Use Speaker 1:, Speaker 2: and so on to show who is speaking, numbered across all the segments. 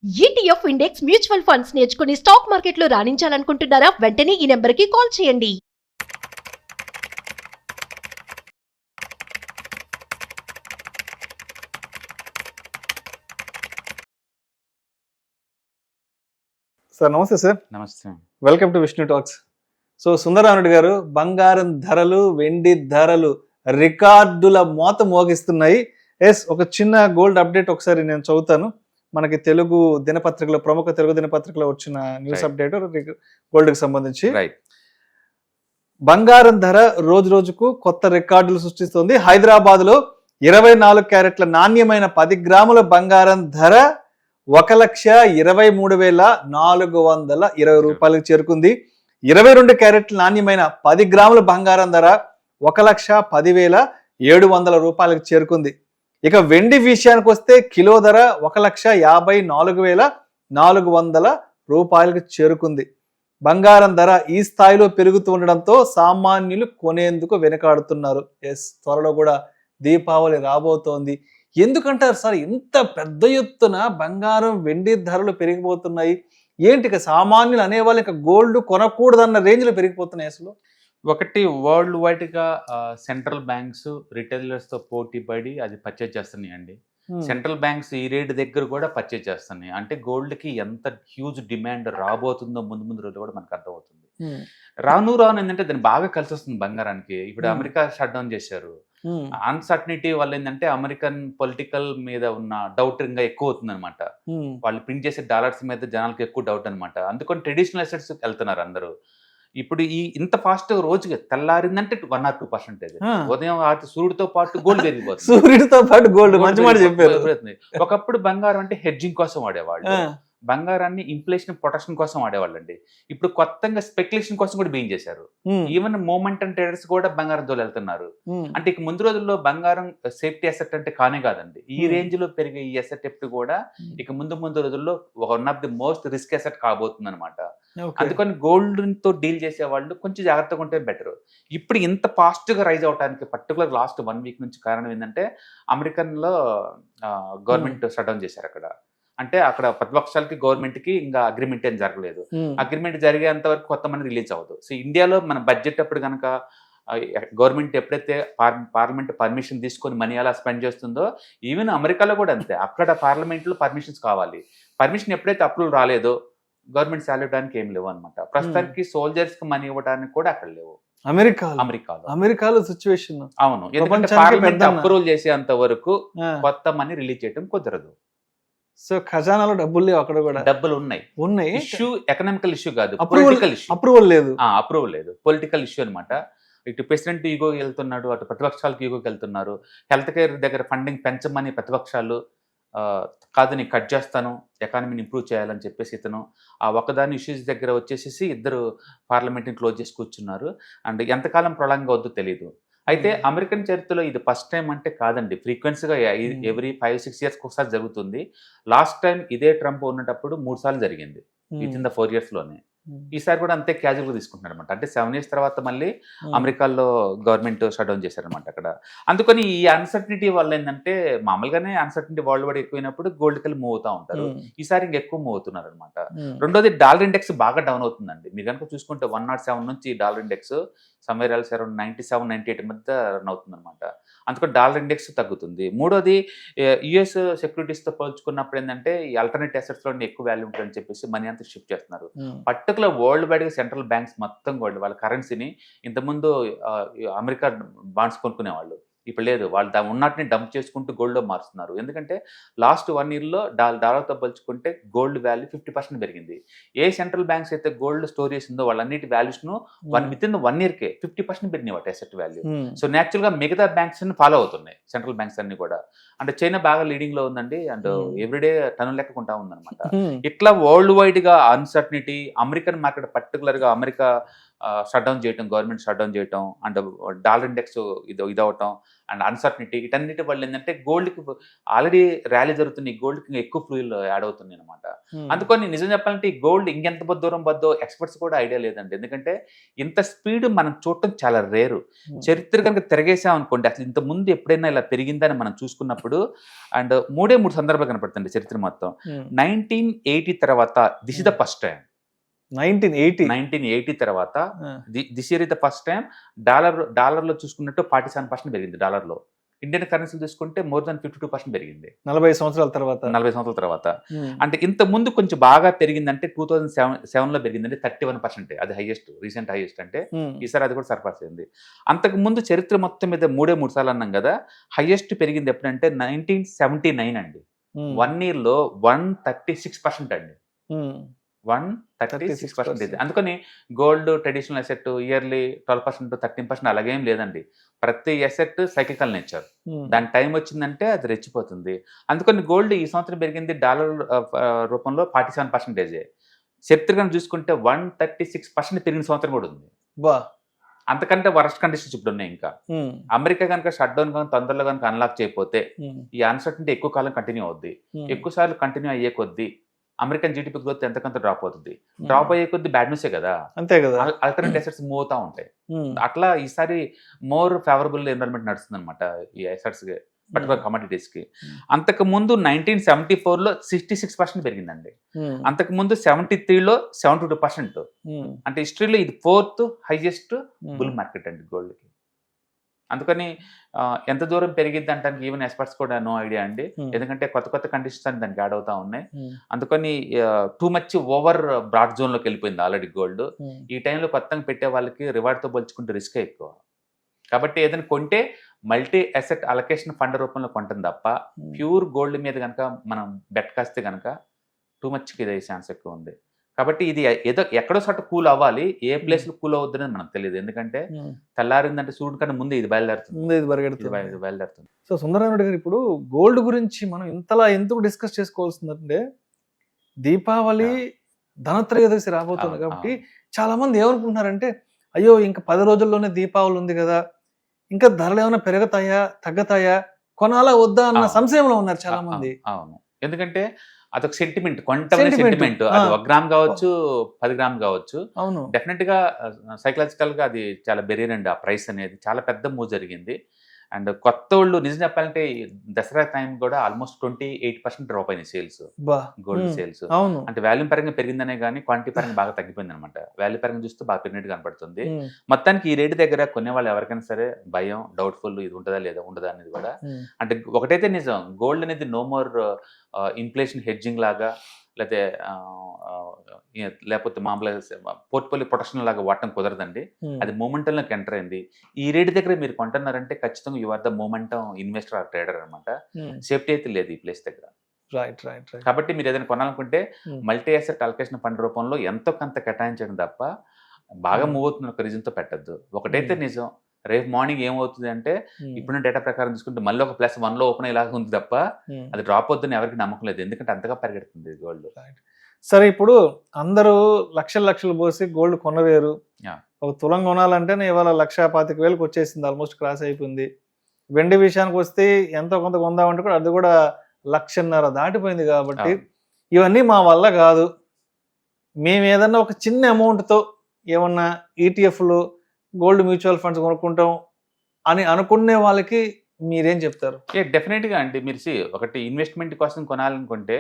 Speaker 1: ETF index mutual funds నేర్చుకుని stock మార్కెట్లో రాణించాలనుకుంటున్నారా? వెంటనే ఈ నెంబర్కి కాల్ చేయండి.
Speaker 2: సార్ నమస్తే సార్.
Speaker 3: నమస్తే.
Speaker 2: Welcome to Vishnu talks. So Sundararamareddy గారు, బంగారం ధరలు, వెండి ధరలు రికార్డుల మోత మోగిస్తున్నాయి. ఒక చిన్న గోల్డ్ అప్డేట్ ఒకసారి నేను చదువుతాను. మనకి తెలుగు దినపత్రికలో, ప్రముఖ తెలుగు దినపత్రికలో వచ్చిన న్యూస్ అప్డేట్ గోల్డ్ కి సంబంధించి. బంగారం ధర రోజు రోజుకు కొత్త రికార్డులు సృష్టిస్తుంది. హైదరాబాద్ లో 24 క్యారెట్ల నాణ్యమైన 10 గ్రాముల బంగారం ధర 1,23,420 రూపాయలకు చేరుకుంది. 22 క్యారెట్ల నాణ్యమైన 10 గ్రాముల బంగారం ధర 1,10,700 రూపాయలకు చేరుకుంది. ఇక వెండి విషయానికి వస్తే కిలో ధర 1,54,400 రూపాయలకు చేరుకుంది. బంగారం ధర ఈ స్థాయిలో పెరుగుతూ ఉండడంతో సామాన్యులు కొనేందుకు వెనకాడుతున్నారు. త్వరలో కూడా దీపావళి రాబోతోంది. ఎందుకంటారు సార్ ఇంత పెద్ద ఎత్తున బంగారం, వెండి ధరలు పెరిగిపోతున్నాయి? ఏంటి ఇక సామాన్యులు అనేవాళ్ళు ఇక గోల్డ్ కొనకూడదన్న రేంజ్ లో పెరిగిపోతున్నాయి? అసలు
Speaker 3: ఒకటి, వరల్డ్ వైడ్ గా సెంట్రల్ బ్యాంక్స్ రిటైలర్స్ తో పోటీ పడి అది పర్చేజ్ చేస్తున్నాయి అండి. సెంట్రల్ బ్యాంక్స్ ఈ రేట్ దగ్గర కూడా పర్చేజ్ చేస్తున్నాయి. అంటే గోల్డ్ కి ఎంత హ్యూజ్ డిమాండ్ రాబోతుందో ముందు రోజులు కూడా మనకు అర్థమవుతుంది. రాను ఏంటంటే దాన్ని బాగా కలిసి వస్తుంది బంగారానికి. ఇప్పుడు అమెరికా షట్ డౌన్ చేశారు. అన్సర్టనిటీ వల్ల ఏంటంటే అమెరికన్ పొలిటికల్ మీద ఉన్న డౌట్ ఇంకా ఎక్కువ అవుతుంది అనమాట. వాళ్ళు ప్రింట్ చేసే డాలర్స్ మీద జనాలకు ఎక్కువ డౌట్ అనమాట. అందుకని ట్రెడిషనల్ అసెట్స్ వెళ్తున్నారు అందరూ. ఇప్పుడు ఇంత ఫాస్ట్ రోజుగా తెల్లారిందంటే 1 or 2%. ఉదయం సూర్యుడితో పాటు గోల్డ్ పెరిగిపోతుంది.
Speaker 2: సూర్యుడితో పాటు గోల్డ్, మంచి మాట చెప్పారు.
Speaker 3: ఒకప్పుడు బంగారం అంటే హెడ్జింగ్ కోసం వాడేవాళ్ళు, బంగారాన్ని ఇన్ఫ్లేషన్ ప్రొటెక్షన్ కోసం వాడేవాళ్ళండి. ఇప్పుడు కొత్తగా స్పెక్యులేషన్ కోసం కూడా బీయింగ్ చేశారు. ఈవెన్ మూమెంట్ అండ్ ట్రేడర్స్ కూడా బంగారం జోలు వెళ్తున్నారు. అంటే ఇక ముందు రోజుల్లో బంగారం సేఫ్టీ అసెట్ అంటే కానే కాదండి. ఈ రేంజ్ లో పెరిగే ఈ అసెట్ ఎప్పుడు కూడా ఇక ముందు రోజుల్లో one of the most risk asset కాబోతుంది అనమాట. అందుకని గోల్డ్ తో డీల్ చేసే వాళ్ళు కొంచెం జాగ్రత్తగా ఉంటే బెటర్. ఇప్పుడు ఇంత ఫాస్ట్ గా రైజ్ అవడానికి పర్టికులర్ లాస్ట్ 1 week నుంచి కారణం ఏంటంటే అమెరికన్ లో గవర్నమెంట్ షట్ డౌన్ చేశారు అక్కడ. అంటే అక్కడ ప్రతిపక్షాలకి గవర్నమెంట్ కి ఇంకా అగ్రిమెంట్ ఏం జరగలేదు. అగ్రిమెంట్ జరిగేంత వరకు కొత్త మనీ రిలీజ్ అవ్వదు. సో ఇండియాలో మన బడ్జెట్ అప్పుడు కనుక గవర్నమెంట్ ఎప్పుడైతే పార్లమెంట్ పర్మిషన్ తీసుకొని మనీ ఎలా స్పెండ్ చేస్తుందో, ఈవెన్ అమెరికాలో కూడా అంతే. అక్కడ పార్లమెంట్ లో పర్మిషన్స్ కావాలి. పర్మిషన్ ఎప్పుడైతే అప్రూవల్ రాలేదో గవర్నమెంట్ శాలరీ ఇవ్వడానికి ఏం లేవు అనమాట. ప్రస్తుతానికి సోల్జర్స్ కి మనీ ఇవ్వడానికి కూడా అక్కడ లేవు అమెరికాలో
Speaker 2: సిచ్యువేషన్.
Speaker 3: అవును, ఎందుకంటే పార్లమెంట్ అప్రూవల్ చేసేంత వరకు కొత్త మనీ రిలీజ్ చేయడం కుదరదు.
Speaker 2: సో ఖజానాలో డబ్బులు లేవు, అక్కడ కూడా
Speaker 3: డబ్బులు ఉన్నాయి. ఇష్యూ ఎకనామికల్ ఇష్యూ కాదు,
Speaker 2: పొలిటికల్ ఇష్యూ. అప్రూవల్
Speaker 3: లేదు, పొలిటికల్ ఇష్యూ అనమాట. ఇటు ప్రెసిడెంట్ ఈగోకి వెళ్తున్నాడు, అటు ప్రతిపక్షాలకు ఈగోకి వెళ్తున్నారు. హెల్త్ కేర్ దగ్గర ఫండింగ్ పెంచమని ప్రతిపక్షాలు, కాదు నేను కట్ చేస్తాను, ఎకానమీని ఇంప్రూవ్ చేయాలని చెప్పేసి ఇతను ఆ ఒకదాని ఇష్యూస్ దగ్గర వచ్చేసేసి ఇద్దరు పార్లమెంట్ని క్లోజ్ చేసి కూర్చున్నారు. అండ్ ఎంతకాలం ప్రొలాంగ్ అవుద్దో తెలియదు. అయితే అమెరికన్ చరిత్రలో ఇది ఫస్ట్ టైం అంటే కాదండి, ఫ్రీక్వెన్సీగా ఎవ్రీ 5-6 years ఒకసారి జరుగుతుంది. లాస్ట్ టైం ఇదే ట్రంప్ ఉన్నప్పుడు 3 సార్లు జరిగింది విత్ ఇన్ ద 4 years లోనే. ఈసారి కూడా అంతే క్యాజువల్ గా తీసుకుంటున్నారు అనమాట. అంటే 7 years తర్వాత మళ్ళీ అమెరికాలో గవర్నమెంట్ షట్ డౌన్ చేశారనమాట అక్కడ. అందుకని ఈ అన్సర్టనిటీ వల్ల ఏంటంటే, మామూలుగానే అన్సర్టనిటీ వరల్డ్ వైడ్ ఎక్కువైనప్పుడు గోల్డ్ కెళ్ళి మూవ్ అవుతా ఉంటారు. ఈసారి ఇంకెక్కువ మూవ్ అవుతున్నారు అనమాట. రెండోది, డాలర్ ఇండెక్స్ బాగా డౌన్ అవుతుందండి. మీరు కనుక చూసుకుంటే 107 నుంచి dollar index somewhere else around 97-98 మధ్య రన్ అవుతుంది అనమాట. అందుకని డాలర్ ఇండెక్స్ తగ్గుతుంది. మూడోది, యుఎస్ సెక్యూరిటీస్ తో పోల్చుకున్నప్పుడు ఏంటంటే ఈ ఆల్టర్నేట్ అసెట్స్ లో ఎక్కువ వాల్యూ ఉంటుందని చెప్పేసి మనీ అంతా షిఫ్ట్ చేస్తున్నారు. పర్టికులర్ వరల్డ్ వైడ్ గా సెంట్రల్ బ్యాంక్స్ మొత్తం కూడా వాళ్ళ కరెన్సీని, ఇంతకుముందు అమెరికా బాండ్స్ కొనుక్కునేవాళ్ళు, ఇప్పుడు లేదు, వాళ్ళు ఉన్నట్టుని డంప్ చేసుకుంటూ గోల్డ్ లో మారుస్తున్నారు. ఎందుకంటే లాస్ట్ 1 year లో డాలర్తో పోల్చుకుంటే గోల్డ్ వాల్యూ 50% పెరిగింది. ఏ సెంట్రల్ బ్యాంక్స్ అయితే గోల్డ్ స్టోర్ చేసిందో వాళ్ళన్నిటి వాల్యూస్ ను విత్ ఇన్ 1 year 50% పెరిగినాయి వాటి అసెట్ వాల్యూ. సో న్యాచురల్ గా మిగతా బ్యాంక్స్ ఫాలో అవుతున్నాయి సెంట్రల్ బ్యాంక్స్ అన్ని కూడా. అంటే చైనా బాగా లీడింగ్ లో ఉందండి, అండ్ ఎవ్రీడే టన్ను లెక్కకుంటా ఉందన్నమాట. ఇట్లా వరల్డ్ వైడ్ గా అన్సర్టనిటీ, అమెరికన్ మార్కెట్ పర్టికులర్ గా అమెరికా షట్ డౌన్ చేయటం, గవర్నమెంట్ షట్ డౌన్ చేయటం, అండ్ డాలర్ ఇండెక్స్ ఇదవటం, అండ్ అన్సర్టనిటీ, ఇటన్నిటి వల్ల ఏంటంటే గోల్డ్కి ఆల్రెడీ ర్యాలీ జరుగుతుంది, గోల్డ్కి ఎక్కువ ఫ్లూయిల్ యాడ్ అవుతుంది అనమాట. అందుకని నిజం చెప్పాలంటే ఈ గోల్డ్ ఇంకెంత దూరం పోద్దో ఎక్స్పర్ట్స్ కూడా ఐడియా లేదండి. ఎందుకంటే ఇంత స్పీడ్ మనం చూడటం చాలా రేరు. చరిత్ర కనుక తిరగేసాం అనుకోండి, అసలు ఇంత ముందు ఎప్పుడైనా ఇలా పెరిగిందని మనం చూసుకున్నప్పుడు అండ్ 3 సందర్భాలు కనపడుతుంది చరిత్ర మొత్తం. 1980 తర్వాత this is the first time. 1980 తర్వాత this year is the first time dollar లో చూసుకున్నట్టు 47% పెరిగింది. డాలర్ లో ఇండియన్ కరెన్సీలు చూసుకుంటే మోర్ దాన్ 52% పెరిగింది
Speaker 2: 40 సంవత్సరాల తర్వాత.
Speaker 3: అంటే ఇంత ముందు కొంచెం బాగా పెరిగిందంటే 2007 లో పెరిగిందంటే 31%. అది హైయెస్ట్, రీసెంట్ హైయెస్ట్. అంటే ఈసారి అది కూడా సర్పాస్ అయింది. అంతకు ముందు చరిత్ర మొత్తం మీద 3 సార్లు అన్నాం కదా, హైయెస్ట్ పెరిగింది ఎప్పుడంటే 1979 అండి. 1 year లో 136% అండి. 136%. అందుకని గోల్డ్ ట్రెడిషనల్ అసెట్ ఇయర్లీ 12%, 13% అలాగేం లేదండి. ప్రతి అసెట్ సైకికల్ నేచర్. దాని టైం వచ్చిందంటే అది రెచ్చిపోతుంది. అందుకని గోల్డ్ ఈ సంవత్సరం పెరిగింది డాలర్ రూపంలో 47%. చరిత్రగా చూసుకుంటే 136% పెరిగిన సంవత్సరం కూడా ఉంది. అంతకంటే వరస్ట్ కండిషన్స్ ఇప్పుడు ఉన్నాయి. ఇంకా అమెరికా కనుక షట్ డౌన్ కనుక తొందరలో కనుక అన్లాక్ చేయకపోతే ఈ అన్సర్టనిటీ ఎక్కువ కాలం కంటిన్యూ అవుద్ది. ఎక్కువ సార్లు కంటిన్యూ అయ్యే కొద్దీ అమెరికన్ జీడిపి గ్రోత్ ఎంతకంత డ్రాప్ అవుతుంది. డ్రాప్ అయ్యే కొద్ది బ్యాడ్ న్యూసే కదా.
Speaker 2: అంతే కదా.
Speaker 3: ఆల్టర్నేట్ అసెట్స్ మూవ్ అవుతా ఉంటాయి. అట్లా ఈసారి మోర్ ఫేవరబుల్ ఎన్విరాన్మెంట్ నడుస్తుంది అనమాట ఈ అసెట్స్ పర్టికులర్ కమోడిటీస్ కి. అంతకు ముందు 1974 లో 66% పెరిగిందండి. అంతకు ముందు 73 లో 72%. అంటే హిస్టరీలో ఇది 4th హైయెస్ట్ బుల్ మార్కెట్ అండి గోల్డ్ కి. అందుకని ఎంత దూరం పెరిగిద్ది అంటానికి ఈవెన్ ఎక్స్పర్ట్స్ కూడా నో ఐడియా అండి. ఎందుకంటే కొత్త కండిషన్స్ అని దానికి యాడ్ అవుతా ఉన్నాయి. అందుకని too much over broad zone లోకి వెళ్ళిపోయింది ఆల్రెడీ గోల్డ్. ఈ టైంలో కొత్తగా పెట్టే వాళ్ళకి రివార్డ్ తో పోల్చుకుంటే రిస్క్ ఎక్కువ. కాబట్టి ఏదైనా కొంటే మల్టీ అసెట్ అలొకేషన్ ఫండ్ రూపంలో కొంటుంది తప్ప ప్యూర్ గోల్డ్ మీద కనుక మనం బెట్ కాస్తే కనుక టూ మచ్ ఇదే ఛాన్స్ ఎక్కువ ఉంది. కాబట్టి ఇది ఏదో ఎక్కడో చోట కూల్ అవ్వాలి, ఏ ప్లేస్ లో కూల్ అవుతుందని మనకు తెలియదు. ఎందుకంటే తెల్లారిందంటే సూర్యుడి కన్నా ముందు ఇది బయలుదేరుతుంది.
Speaker 2: సో సుందరరామరెడ్డి గారు, ఇప్పుడు గోల్డ్ గురించి మనం ఇంతలా ఎందుకు డిస్కస్ చేసుకోవాల్సిందంటే దీపావళి ధనత్రయోదశి రాబోతుంది కాబట్టి చాలా మంది ఏమనుకుంటున్నారంటే అయ్యో ఇంకా 10 రోజుల్లోనే దీపావళి ఉంది కదా, ఇంకా ధరలు ఏమైనా పెరుగుతాయా తగ్గుతాయా, కొనాలా వద్దా అన్న సంశయంలో ఉన్నారు చాలా మంది.
Speaker 3: అవును, ఎందుకంటే అదొక సెంటిమెంట్, కొంటమైన సెంటిమెంట్. అది 1 గ్రామ్ కావచ్చు, 10 గ్రామ్ కావచ్చు.
Speaker 2: అవును,
Speaker 3: డెఫినెట్ గా సైకలాజికల్ గా అది చాలా బెరీనండి. ఆ ప్రైస్ అనేది చాలా పెద్ద మూవ్ జరిగింది. అండ్ కొత్త వాళ్ళు నిజం చెప్పాలంటే దసరా టైం కూడా ఆల్మోస్ట్ 28% డ్రాప్ అయినాయి సేల్స్, గోల్డ్ సేల్స్. అంటే వాల్యూమ్ పరంగా పెరిగిందనే కానీ క్వాంటిటీ పరంగా బాగా తగ్గిపోయింది అనమాట. వాల్యూ పరంగా చూస్తే బాగా పెరిగినట్టు కనపడుతుంది. మొత్తానికి ఈ రేటు దగ్గర కొనే వాళ్ళు ఎవరికైనా సరే భయం, డౌట్ఫుల్, ఇది ఉంటుందా లేదా ఉండదా అనేది కూడా. అంటే ఒకటైతే నిజం, గోల్డ్ అనేది నో మోర్ ఇన్ఫ్లేషన్ హెడ్జింగ్ లాగా లేకపోతే మామూలుగా పోర్ట్ఫోలియో ప్రొటెక్షన్ లాగా వాడటం కుదరదండి. అది మూమెంటంలోకి ఎంటర్ అయింది. ఈ రేటు దగ్గర మీరు కొంటున్నారంటే ఖచ్చితంగా you are the momentum investor or trader అనమాట. సేఫ్టీ అయితే లేదు ఈ ప్లేస్ దగ్గర. కాబట్టి మీరు ఏదైనా కొనాలనుకుంటే మల్టీ అసెట్ అలొకేషన్ ఫండ్ రూపంలో ఎంతో కొంత కేటాయించడం తప్ప బాగా మూవ్ అవుతున్న ఒక రీజన్తో పెట్టద్దు. ఒకటైతే నిజం, రేపు మార్నింగ్ ఏమవుతుంది అంటే ఇప్పుడున్న డేటా ప్రకారం చూసుకుంటే మళ్ళీ ఒక +1 లో ఓపెన్ అయ్యేలాగా ఉంది తప్ప అది డ్రాప్ అవుతుందని ఎవరికి నమ్మకం లేదు. ఎందుకంటే అంతగా పరిగెడుతుంది గోల్డ్.
Speaker 2: సరే, ఇప్పుడు అందరూ లక్షలు పోసి గోల్డ్ కొనలేరు. ఒక తులం కొనాలంటేనే ఇవాళ 1,25,000 వచ్చేసింది, ఆల్మోస్ట్ క్రాస్ అయిపోయింది. వెండి విషయానికి వస్తే ఎంతో కొంత కొందామంటే కూడా అది కూడా 1,50,000 దాటిపోయింది. కాబట్టి ఇవన్నీ మా వల్ల కాదు, మేము ఏదన్నా ఒక చిన్న అమౌంట్తో ఏమన్నా ఈటీఎఫ్లు, గోల్డ్ మ్యూచువల్ ఫండ్స్ కొనుక్కుంటాం అని అనుకునే వాళ్ళకి మీరేం చెప్తారు?
Speaker 3: డెఫినెట్ గా అండి, మీరు ఒకటి ఇన్వెస్ట్మెంట్ కోసం కొనాలనుకుంటే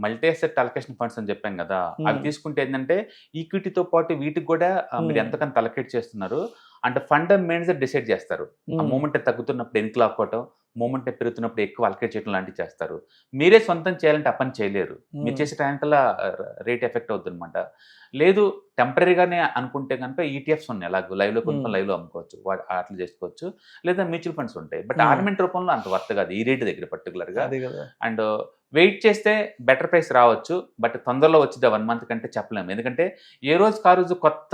Speaker 3: మల్టీ అసెట్ అలొకేషన్ ఫండ్స్ అని చెప్పాం కదా, అవి తీసుకుంటే ఏంటంటే ఈక్విటీతో పాటు వీటికి కూడా మీరు ఎంతకంత అలొకేట్ చేస్తున్నారు అంటే ఫండ్ మేనేజర్ డిసైడ్ చేస్తారు. ఆ మూమెంట్ తగ్గుతున్నప్పుడు ఎన్నికలు ఆపుకోవటం, మూమెంట్ పెరుగుతున్నప్పుడు ఎక్కువ అలొకేట్ చేయడం లాంటివి చేస్తారు. మీరే సొంతం చేయాలంటే ఆ పని చేయలేరు. మీరు చేసే టైంకల్లా రేట్ ఎఫెక్ట్ అవుతుంది అనమాట. లేదు టెంపరీగానే అనుకుంటే కనుక ఈటీఎఫ్స్ ఉన్నాయి, అలాగే లైవ్లో కొనుక్కొని లైవ్లో అమ్ముకోవచ్చు, అట్లా చేసుకోవచ్చు. లేదా మ్యూచువల్ ఫండ్స్ ఉంటాయి, బట్ ఆర్నమెంట్ రూపంలో అంత వర్త్ కాదు ఈ రేటు దగ్గర పర్టికులర్గా. అండ్ వెయిట్ చేస్తే బెటర్ ప్రైస్ రావచ్చు, బట్ తొందరలో వచ్చింది 1 month కంటే చెప్పలేము. ఎందుకంటే ఏ రోజుకి ఆ రోజు కొత్త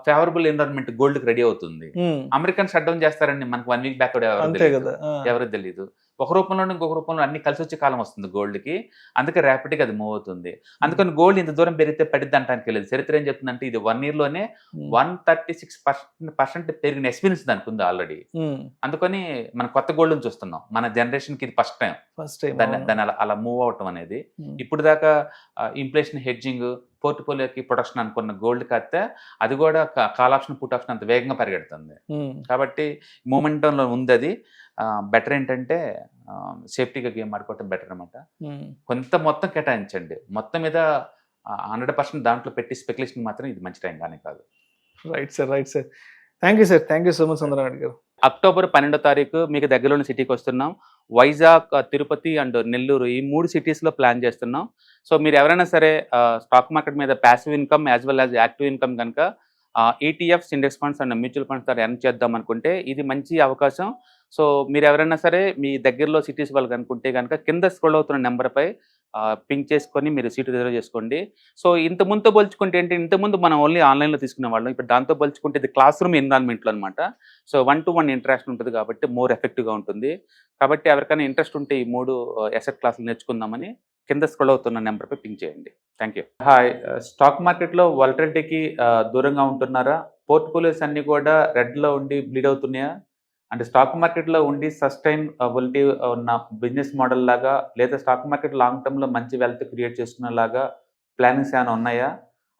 Speaker 3: ఫేవరబుల్ ఎన్విరాన్మెంట్ గోల్డ్కి రెడీ అవుతుంది. అమెరికన్ షట్ డౌన్ చేస్తారండి మనకు 1 week బ్యాక్ ఎవరికి తెలియదు. ఒక రూపంలో ఇంకొక రూపంలో అన్ని కలిసి వచ్చే కాలం వస్తుంది గోల్డ్కి. అందుకే ర్యాపిడ్గా అది మూవ్ అవుతుంది. అందుకని గోల్డ్ ఇంత దూరం పెరిగితే పడిద్ది అంటానికి లేదు. చరిత్ర ఏం చెప్తుందంటే ఇది 1 ఇయర్లోనే 136% పెరిగిన ఎక్స్పీరియన్స్ దానికి ఉంది ఆల్రెడీ. అందుకని మనం కొత్త గోల్డ్ని చూస్తున్నాం. మన జనరేషన్కి ఇది ఫస్ట్ టైం దాన్ని అలా మూవ్ అవటం అనేది. ఇప్పుడు దాకా ఇన్ఫ్లేషన్ హెడ్జింగ్, పోర్ట్ఫోలియోకి ప్రొటెక్షన్ అనుకున్న గోల్డ్ కాస్తే అది కూడా కాల్ ఆప్షన్ పుట్ ఆప్షన్ అంత వేగంగా పరిగెడుతుంది. కాబట్టి మూమెంటంలో ఉంది అది. బెటర్ ఏంటంటే సేఫ్టీగా గేమ్ ఆడుకోవటం బెటర్ అనమాట. కొంత మొత్తం కేటాయించండి. మొత్తం మీద 100% దాంట్లో పెట్టి స్పెక్యులేషన్ మాత్రం ఇది మంచి టైం కానీ కాదు.
Speaker 2: Right sir. Thank you so much Sundara Rao గారు.
Speaker 3: అక్టోబర్ 12వ తారీఖు మీకు దగ్గరలోని సిటీకి వస్తున్నాం. వైజాగ్, తిరుపతి అండ్ నెల్లూరు ఈ 3 సిటీస్లో ప్లాన్ చేస్తున్నాం. సో మీరు ఎవరైనా సరే స్టాక్ మార్కెట్ మీద passive income as well as active income కనుక ETFs, index funds and mutual funds ద్వారా ఎర్న్ చేద్దాం అనుకుంటే ఇది మంచి అవకాశం. సో మీరు ఎవరైనా సరే మీ దగ్గరలో సిటీస్ వాళ్ళకి అనుకుంటే కనుక కింద స్క్రోల్ అవుతున్న నెంబర్పై పింక్ చేసుకొని మీరు సీటు రిజర్వ్ చేసుకోండి. సో ఇంతకుముందుతో పోల్చుకుంటే ఏంటి, ఇంతకుముందు మనం ఓన్లీ ఆన్లైన్లో తీసుకునే వాళ్ళం. ఇప్పుడు దాంతో పోల్చుకుంటే ఇది క్లాస్ రూమ్ ఎన్విరాన్మెంట్లో అనమాట. సో 1-to-1 ఇంటరాక్షన్ ఉంటుంది కాబట్టి మోర్ ఎఫెక్టివ్గా ఉంటుంది. కాబట్టి ఎవరికైనా ఇంట్రెస్ట్ ఉంటే ఈ 3 అసెట్ క్లాసులు నేర్చుకుందామని కింద స్క్రోల్ అవుతున్న నెంబర్పై పింక్ చేయండి. Thank you. హాయ్. స్టాక్ మార్కెట్లో వాలటిలిటీకి దూరంగా ఉంటున్నారా? పోర్ట్ఫోలియోస్ అన్నీ కూడా రెడ్లో ఉండి బ్లీడ్ అవుతున్నాయా? అంటే స్టాక్ మార్కెట్లో ఉండి సస్టైనబిలిటీ ఉన్న బిజినెస్ మోడల్ లాగా, లేదా స్టాక్ మార్కెట్ లాంగ్ టర్మ్లో మంచి వెల్త్ క్రియేట్ చేసుకునేలాగా ప్లానింగ్స్ ఏమైనా ఉన్నాయా?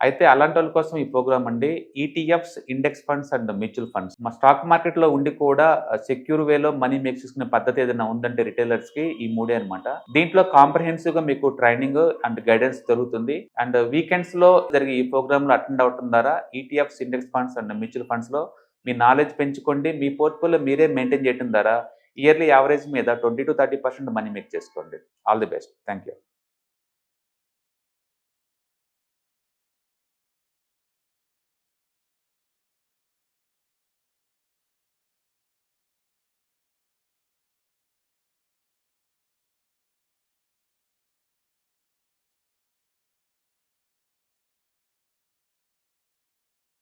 Speaker 3: అయితే అలాంటి వాళ్ళ కోసం ఈ ప్రోగ్రామ్ అండి. ETFs, index funds and mutual funds. మా స్టాక్ మార్కెట్లో ఉండి కూడా సెక్యూర్ వేలో మనీ మేక్ చేసుకునే పద్ధతి ఏదైనా ఉందంటే రిటైలర్స్కి ఈ 3 అనమాట. దీంట్లో కాంప్రహెన్సివ్గా మీకు ట్రైనింగ్ అండ్ గైడెన్స్ జరుగుతుంది. అండ్ వీకెండ్స్లో జరిగే ఈ ప్రోగ్రామ్లో అటెండ్ అవటం ద్వారా ETFs, index funds and mutual ఫండ్స్లో మీ నాలెడ్జ్ పెంచుకోండి. మీ పోర్ట్ఫోలియో మీరే మెయింటైన్ చేయడం ద్వారా ఇయర్లీ యావరేజ్ మీద 20-30% మనీ మేక్ చేసుకోండి. All the best. Thank you.